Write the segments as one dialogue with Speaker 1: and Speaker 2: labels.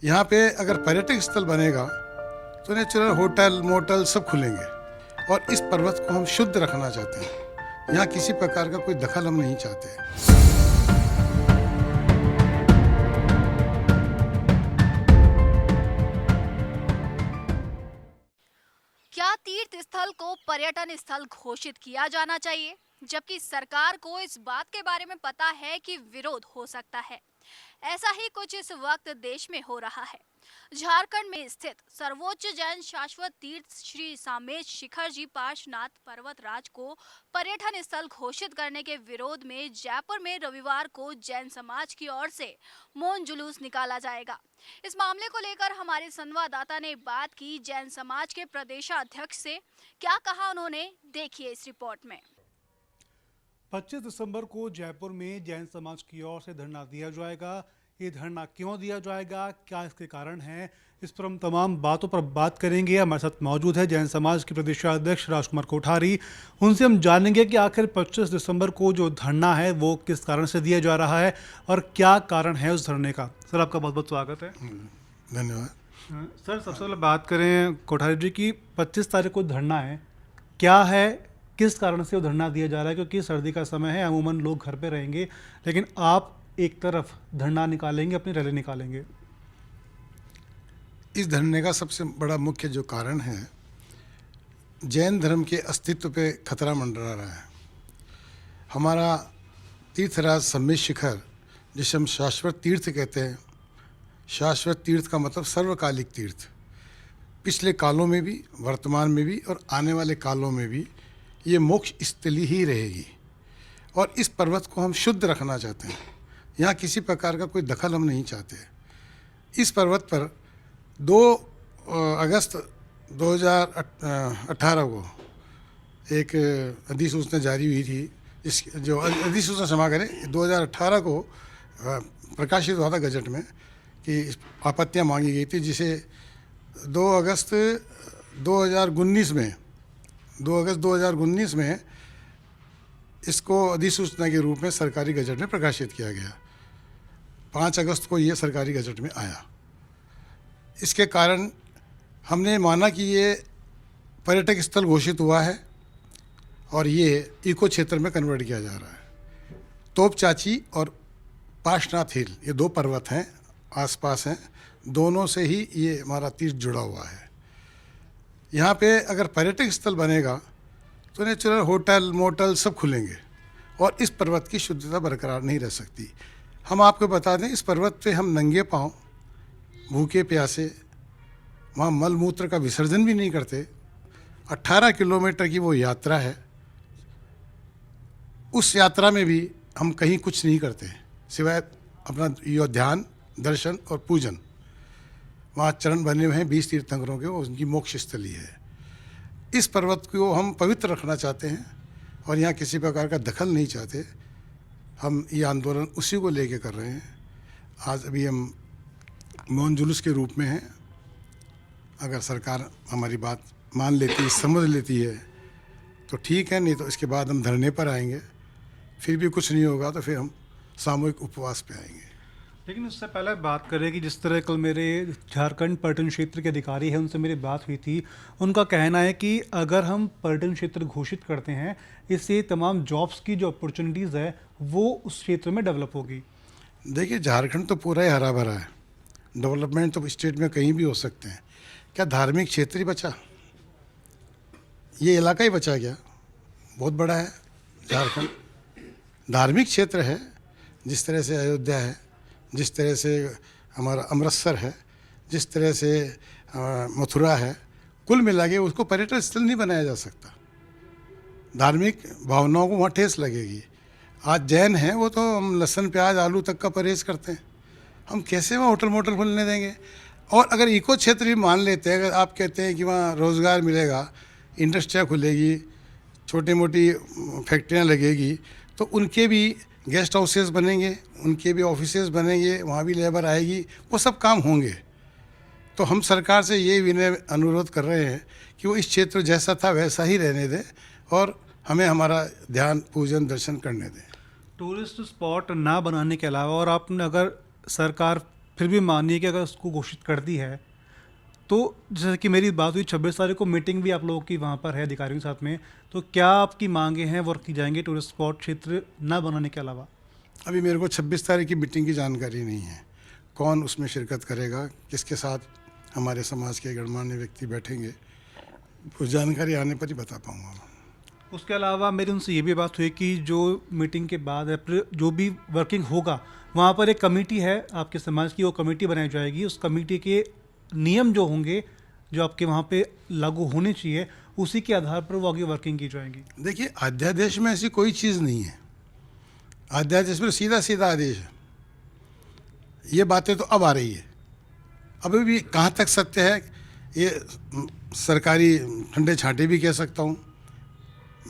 Speaker 1: यहाँ पे अगर पर्यटक स्थल बनेगा तो नेचुरल होटल मोटल सब खुलेंगे और इस पर्वत को हम शुद्ध रखना चाहते हैं। यहाँ किसी प्रकार का कोई दखल हम नहीं चाहते।
Speaker 2: क्या तीर्थ स्थल को पर्यटन स्थल घोषित किया जाना चाहिए, जबकि सरकार को इस बात के बारे में पता है कि विरोध हो सकता है? ऐसा ही कुछ इस वक्त देश में हो रहा है। झारखंड में स्थित सर्वोच्च जैन शाश्वत तीर्थ श्री सामेज शिखर जी पार्श्वनाथ पर्वतराज को पर्यटन स्थल घोषित करने के विरोध में जयपुर में रविवार को जैन समाज की ओर से मौन जुलूस निकाला जाएगा। इस मामले को लेकर हमारे संवाददाता ने बात की जैन समाज के प्रदेशाध्यक्ष से। क्या कहा उन्होंने, देखिए इस रिपोर्ट में।
Speaker 3: 25 दिसंबर को जयपुर में जैन समाज की ओर से धरना दिया जाएगा। ये धरना क्यों दिया जाएगा, क्या इसके कारण हैं, इस पर हम तमाम बातों पर बात करेंगे। हमारे साथ मौजूद है जैन समाज के प्रदेशाध्यक्ष राजकुमार कोठारी। उनसे हम जानेंगे कि आखिर 25 दिसंबर को जो धरना है वो किस कारण से दिया जा रहा है और क्या कारण है उस धरने का। सर, आपका बहुत बहुत स्वागत है।
Speaker 1: धन्यवाद।
Speaker 3: सर, सबसे पहले बात करें कोठारी जी की, 25 तारीख को धरना है, क्या है, किस कारण से वो धरना दिया जा रहा है? क्योंकि सर्दी का समय है, अमूमन लोग घर पे रहेंगे, लेकिन आप एक तरफ धरना निकालेंगे, अपनी रैली निकालेंगे।
Speaker 1: इस धरने का सबसे बड़ा मुख्य जो कारण है, जैन धर्म के अस्तित्व पे खतरा मंडरा रहा है। हमारा तीर्थराज सम्मेद शिखर, जिसे हम शाश्वत तीर्थ कहते हैं, शाश्वत तीर्थ का मतलब सर्वकालिक तीर्थ, पिछले कालों में भी, वर्तमान में भी और आने वाले कालों में भी ये मोक्ष स्थली ही रहेगी और इस पर्वत को हम शुद्ध रखना चाहते हैं। यहाँ किसी प्रकार का कोई दखल हम नहीं चाहते। इस पर्वत पर 2 अगस्त 2018 को एक अधिसूचना जारी हुई थी। इस जो अधिसूचना क्षमा करें 2018 को प्रकाशित हुआ था गजट में कि आपत्तियाँ मांगी गई थी, जिसे 2 अगस्त 2019 में इसको अधिसूचना के रूप में सरकारी गजट में प्रकाशित किया गया। 5 अगस्त को ये सरकारी गजट में आया। इसके कारण हमने माना कि ये पर्यटक स्थल घोषित हुआ है और ये इको क्षेत्र में कन्वर्ट किया जा रहा है। तोपचाची और पार्श्वनाथ हिल, ये 2 पर्वत हैं, आसपास हैं, दोनों से ही ये हमारा तीर्थ जुड़ा हुआ है। यहाँ पे अगर पर्यटक स्थल बनेगा तो नेचुरल होटल मोटल सब खुलेंगे और इस पर्वत की शुद्धता बरकरार नहीं रह सकती। हम आपको बता दें, इस पर्वत पे हम नंगे पांव, भूखे प्यासे, वहाँ मल मूत्र का विसर्जन भी नहीं करते। 18 किलोमीटर की वो यात्रा है। उस यात्रा में भी हम कहीं कुछ नहीं करते सिवाय अपना यो ध्यान, दर्शन और पूजन। वहाँ चरण बने हुए हैं 20 तीर्थंकरों के, वो उनकी मोक्ष स्थली है। इस पर्वत को हम पवित्र रखना चाहते हैं और यहाँ किसी प्रकार का दखल नहीं चाहते। हम ये आंदोलन उसी को लेके कर रहे हैं। आज अभी हम मौन जुलूस के रूप में हैं। अगर सरकार हमारी बात मान लेती है, समझ लेती है तो ठीक है, नहीं तो इसके बाद हम धरने पर आएंगे। फिर भी कुछ नहीं होगा तो फिर हम सामूहिक उपवास पे आएंगे।
Speaker 3: लेकिन उससे पहले बात करें कि जिस तरह कल मेरे झारखंड पर्यटन क्षेत्र के अधिकारी हैं, उनसे मेरी बात हुई थी। उनका कहना है कि अगर हम पर्यटन क्षेत्र घोषित करते हैं, इससे तमाम जॉब्स की जो अपॉर्चुनिटीज़ है वो उस क्षेत्र में डेवलप होगी।
Speaker 1: देखिए, झारखंड तो पूरा ही हरा भरा है। डेवलपमेंट तो स्टेट में कहीं भी हो सकते हैं। क्या धार्मिक क्षेत्र ही बचा? ये इलाका ही बचा क्या? बहुत बड़ा है झारखंड, धार्मिक क्षेत्र है। जिस तरह से अयोध्या है, जिस तरह से हमारा अमृतसर है, जिस तरह से मथुरा है, कुल मिला के उसको पर्यटन स्थल नहीं बनाया जा सकता। धार्मिक भावनाओं को वहाँ ठेस लगेगी। आज जैन हैं, वो तो हम लहसुन प्याज आलू तक का परहेज़ करते हैं। हम कैसे वहाँ होटल मोटल खुलने देंगे? और अगर इको क्षेत्र भी मान लेते हैं, अगर आप कहते हैं कि वहाँ रोज़गार मिलेगा, इंडस्ट्रियाँ खुलेगी, छोटी मोटी फैक्ट्रियाँ लगेगी, तो उनके भी गेस्ट हाउसेस बनेंगे, उनके भी ऑफिसेज बनेंगे, वहाँ भी लेबर आएगी, वो सब काम होंगे। तो हम सरकार से ये विनय अनुरोध कर रहे हैं कि वो इस क्षेत्र जैसा था वैसा ही रहने दें और हमें हमारा ध्यान, पूजन, दर्शन करने दें।
Speaker 3: टूरिस्ट स्पॉट ना बनाने के अलावा, और आपने अगर सरकार फिर भी मानिए कि अगर उसको घोषित कर दी है, तो जैसे कि मेरी बात हुई 26 तारीख को मीटिंग भी आप लोगों की वहाँ पर है अधिकारियों के साथ में, तो क्या आपकी मांगे हैं वो रखी जाएंगी टूरिस्ट स्पॉट क्षेत्र न बनाने के अलावा?
Speaker 1: अभी मेरे को 26 तारीख की मीटिंग की जानकारी नहीं है, कौन उसमें शिरकत करेगा, किसके साथ हमारे समाज के गणमान्य व्यक्ति बैठेंगे, उस जानकारी आने पर ही बता पाऊँगा।
Speaker 3: उसके अलावा मेरी उनसे ये भी बात हुई कि जो मीटिंग के बाद है फिर जो भी वर्किंग होगा वहाँ पर एक कमेटी है आपके समाज की, वो कमेटी बनाई जाएगी। उस कमेटी के नियम जो होंगे जो आपके वहाँ पे लागू होने चाहिए, उसी के आधार पर वो आगे वर्किंग की जाएगी।
Speaker 1: देखिए, अध्यादेश में ऐसी कोई चीज़ नहीं है, अध्यादेश में सीधा सीधा आदेश है। ये बातें तो अब आ रही है, अभी भी कहाँ तक सत्य है ये सरकारी ठंडे छांटे भी कह सकता हूँ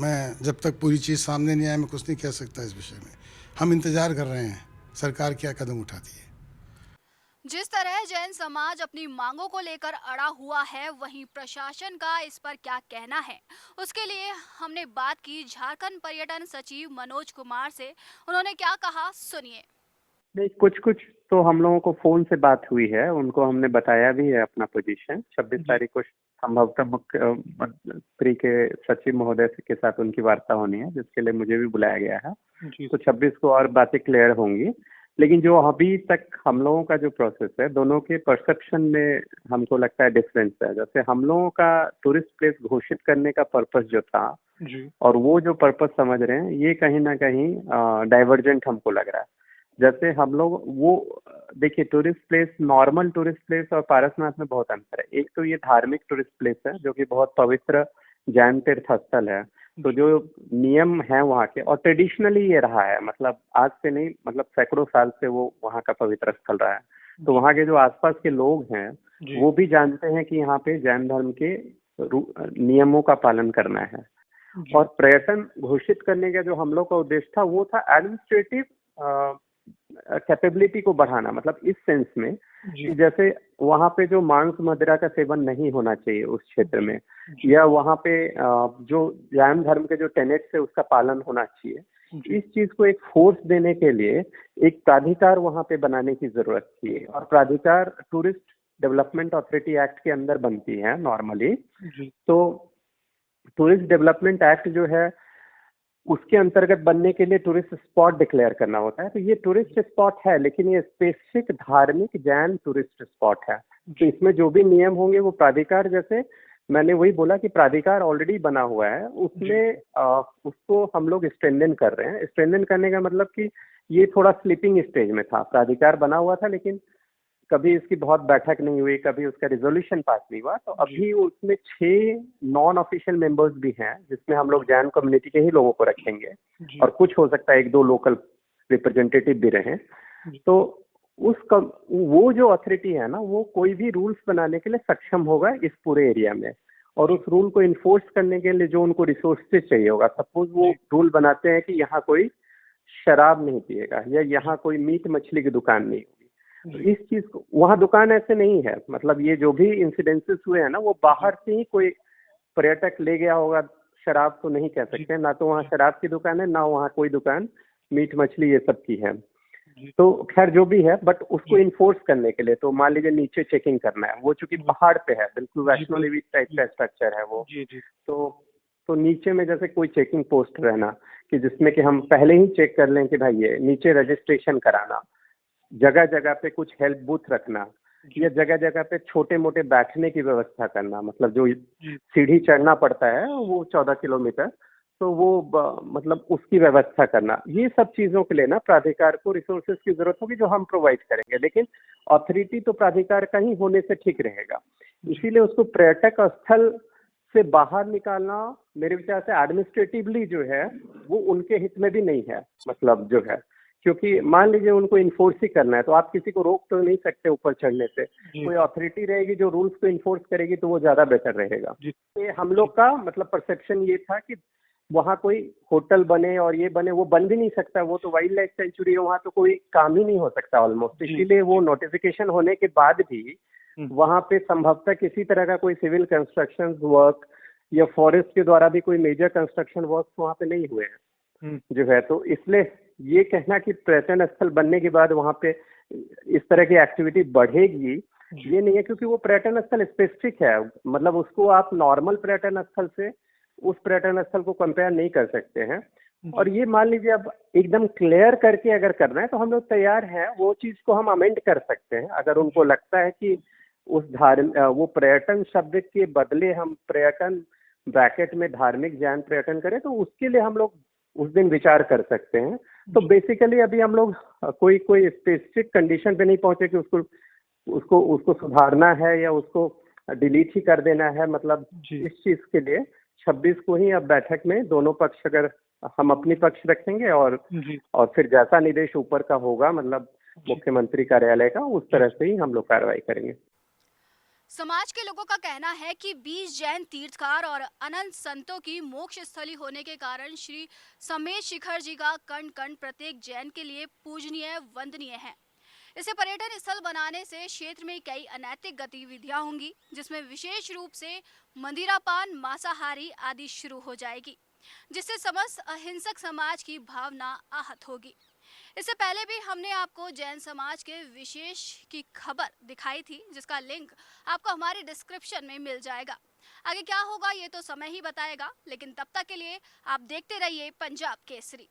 Speaker 1: मैं। जब तक पूरी चीज़ सामने नहीं आए मैं कुछ नहीं कह सकता इस विषय में। हम इंतज़ार कर रहे हैं सरकार क्या कदम उठाती है।
Speaker 2: जिस तरह जैन समाज अपनी मांगों को लेकर अड़ा हुआ है, वहीं प्रशासन का इस पर क्या कहना है, उसके लिए हमने बात की झारखंड पर्यटन सचिव मनोज कुमार से। उन्होंने क्या कहा, सुनिए।
Speaker 4: नहीं, कुछ कुछ तो हम लोगों को फोन से बात हुई है, उनको हमने बताया भी है अपना पोजीशन। 26 तारीख को संभवतः मुख्यमंत्री के सचिव महोदय के साथ उनकी वार्ता होनी है, जिसके लिए मुझे भी बुलाया गया है। तो 26 को और बातें क्लियर होंगी। लेकिन जो अभी तक हम लोगों का जो प्रोसेस है, दोनों के परसेप्शन में हमको लगता है डिफरेंस है। जैसे हम लोगों का टूरिस्ट प्लेस घोषित करने का पर्पस जो था
Speaker 3: जी।
Speaker 4: और वो जो पर्पस समझ रहे हैं, ये कहीं ना कहीं डाइवर्जेंट हमको लग रहा है। जैसे हम लोग वो देखिए, tourist place, normal tourist place और पारसनाथ में बहुत अंतर है। एक तो ये धार्मिक टूरिस्ट प्लेस है जो कि बहुत पवित्र जैन तीर्थ स्थल है। तो जो नियम है वहाँ के, और ट्रेडिशनली ये रहा है, मतलब आज से नहीं, मतलब सैकड़ों साल से वो वहाँ का पवित्र स्थल रहा है। तो वहाँ के जो आसपास के लोग हैं वो भी जानते हैं कि यहाँ पे जैन धर्म के नियमों का पालन करना है। और पर्यटन घोषित करने का जो हम लोग का उद्देश्य था वो था एडमिनिस्ट्रेटिव कैपेबिलिटी को बढ़ाना। मतलब इस सेंस में कि जैसे वहाँ पे जो मांस मदिरा का सेवन नहीं होना चाहिए उस क्षेत्र में, या वहाँ पे जो जैन धर्म के जो टेनेट्स है उसका पालन होना चाहिए। इस चीज को एक फोर्स देने के लिए एक प्राधिकार वहाँ पे बनाने की जरूरत थी। और प्राधिकार टूरिस्ट डेवलपमेंट अथॉरिटी एक्ट के अंदर बनती है नॉर्मली। तो टूरिस्ट डेवलपमेंट एक्ट जो है उसके अंतर्गत बनने के लिए टूरिस्ट स्पॉट डिक्लेयर करना होता है। तो ये टूरिस्ट स्पॉट है, लेकिन ये स्पेसिफिक धार्मिक जैन टूरिस्ट स्पॉट है। तो इसमें जो भी नियम होंगे वो प्राधिकार, जैसे मैंने वही बोला कि प्राधिकार ऑलरेडी बना हुआ है, उसमें उसको हम लोग स्ट्रेंथन कर रहे हैं। स्ट्रेंथन करने का मतलब कि ये थोड़ा स्लीपिंग स्टेज में था। प्राधिकार बना हुआ था लेकिन कभी इसकी बहुत बैठक नहीं हुई, कभी उसका रिजोल्यूशन पास नहीं हुआ। तो अभी उसमें 6 नॉन ऑफिशियल मेंबर्स भी हैं, जिसमें हम लोग जैन कम्युनिटी के ही लोगों को रखेंगे और कुछ हो सकता है 1-2 लोकल रिप्रेजेंटेटिव भी रहें। तो वो जो अथॉरिटी है ना, वो कोई भी रूल्स बनाने के लिए सक्षम होगा इस पूरे एरिया में। और उस रूल को इन्फोर्स करने के लिए जो उनको रिसोर्सेज चाहिए होगा, सपोज वो रूल बनाते हैं कि यहाँ कोई शराब नहीं पिएगा या यहाँ कोई मीट मछली की दुकान नहीं होगी, तो इस चीज को, वहाँ दुकान ऐसे नहीं है। मतलब ये जो भी इंसिडेंसेस हुए हैं ना, वो बाहर से ही कोई पर्यटक ले गया होगा, शराब तो नहीं कह सकते ना। तो वहाँ शराब की दुकान है ना, वहाँ कोई दुकान मीट मछली ये सब की है। तो खैर जो भी है, बट उसको इन्फोर्स करने के लिए तो मान लीजिए नीचे चेकिंग करना है। वो चूंकि पहाड़ पे है, बिल्कुल वैष्णो देवी टाइप का स्ट्रक्चर है वो। तो नीचे में जैसे कोई चेकिंग पोस्ट रहना, कि जिसमें कि हम पहले ही चेक कर लें कि भाई ये नीचे रजिस्ट्रेशन कराना, जगह जगह पे कुछ हेल्प बूथ रखना, या जगह जगह पे छोटे मोटे बैठने की व्यवस्था करना। मतलब जो सीढ़ी चढ़ना पड़ता है वो 14 किलोमीटर, तो वो मतलब उसकी व्यवस्था करना। ये सब चीजों के लिए ना प्राधिकार को रिसोर्सेज की जरूरत होगी, जो हम प्रोवाइड करेंगे। लेकिन अथॉरिटी तो प्राधिकार का ही होने से ठीक रहेगा। इसीलिए उसको पर्यटक स्थल से बाहर निकालना मेरे विचार से एडमिनिस्ट्रेटिवली जो है वो उनके हित में भी नहीं है। मतलब जो है, क्योंकि मान लीजिए उनको इन्फोर्स ही करना है, तो आप किसी को रोक तो नहीं सकते ऊपर चढ़ने से। कोई अथॉरिटी रहेगी जो रूल्स को इन्फोर्स करेगी, तो वो ज्यादा बेटर रहेगा। तो हम लोग का मतलब परसेप्शन ये था कि वहाँ कोई होटल बने और ये बने, वो बन भी नहीं सकता। वो तो वाइल्ड लाइफ सेंचुरी है, वहाँ तो कोई काम ही नहीं हो सकता ऑलमोस्ट। इसीलिए वो नोटिफिकेशन होने के बाद भी वहाँ पे संभवतः किसी तरह का कोई सिविल कंस्ट्रक्शन वर्क या फॉरेस्ट के द्वारा भी कोई मेजर कंस्ट्रक्शन वर्क वहाँ पे नहीं हुए हैं जो है। तो इसलिए ये कहना कि पर्यटन स्थल बनने के बाद वहाँ पे इस तरह की एक्टिविटी बढ़ेगी ये नहीं है, क्योंकि वो पर्यटन स्थल स्पेसिफिक है। मतलब उसको आप नॉर्मल पर्यटन स्थल से उस पर्यटन स्थल को कंपेयर नहीं कर सकते हैं। और ये मान लीजिए अब एकदम क्लियर करके अगर करना है तो हम लोग तैयार हैं, वो चीज को हम अमेंड कर सकते हैं। अगर उनको लगता है कि वो पर्यटन शब्द के बदले हम पर्यटन ब्रैकेट में धार्मिक जैन पर्यटन करें, तो उसके लिए हम लोग उस दिन विचार कर सकते हैं। तो बेसिकली अभी हम लोग कोई कोई स्पेसिफिक कंडीशन पे नहीं पहुंचे कि उसको उसको उसको सुधारना है या उसको डिलीट ही कर देना है। मतलब इस चीज के लिए 26 को ही अब बैठक में दोनों पक्ष, अगर हम अपनी पक्ष रखेंगे और फिर जैसा निर्देश ऊपर का होगा, मतलब मुख्यमंत्री कार्यालय का, उस तरह से ही हम लोग कार्रवाई करेंगे।
Speaker 2: समाज के लोगों का कहना है कि 20 जैन तीर्थकार और अनंत संतों की मोक्ष स्थली होने के कारण श्री समेत शिखर जी का कण कण प्रत्येक जैन के लिए पूजनीय वंदनीय है। इसे पर्यटन स्थल बनाने से क्षेत्र में कई अनैतिक गतिविधियां होंगी, जिसमें विशेष रूप से मंदिरापान, मांसाहारी आदि शुरू हो जाएगी, जिससे समस्त अहिंसक समाज की भावना आहत होगी। इससे पहले भी हमने आपको जैन समाज के विशेष की खबर दिखाई थी, जिसका लिंक आपको हमारे डिस्क्रिप्शन में मिल जाएगा। आगे क्या होगा ये तो समय ही बताएगा, लेकिन तब तक के लिए आप देखते रहिए पंजाब केसरी।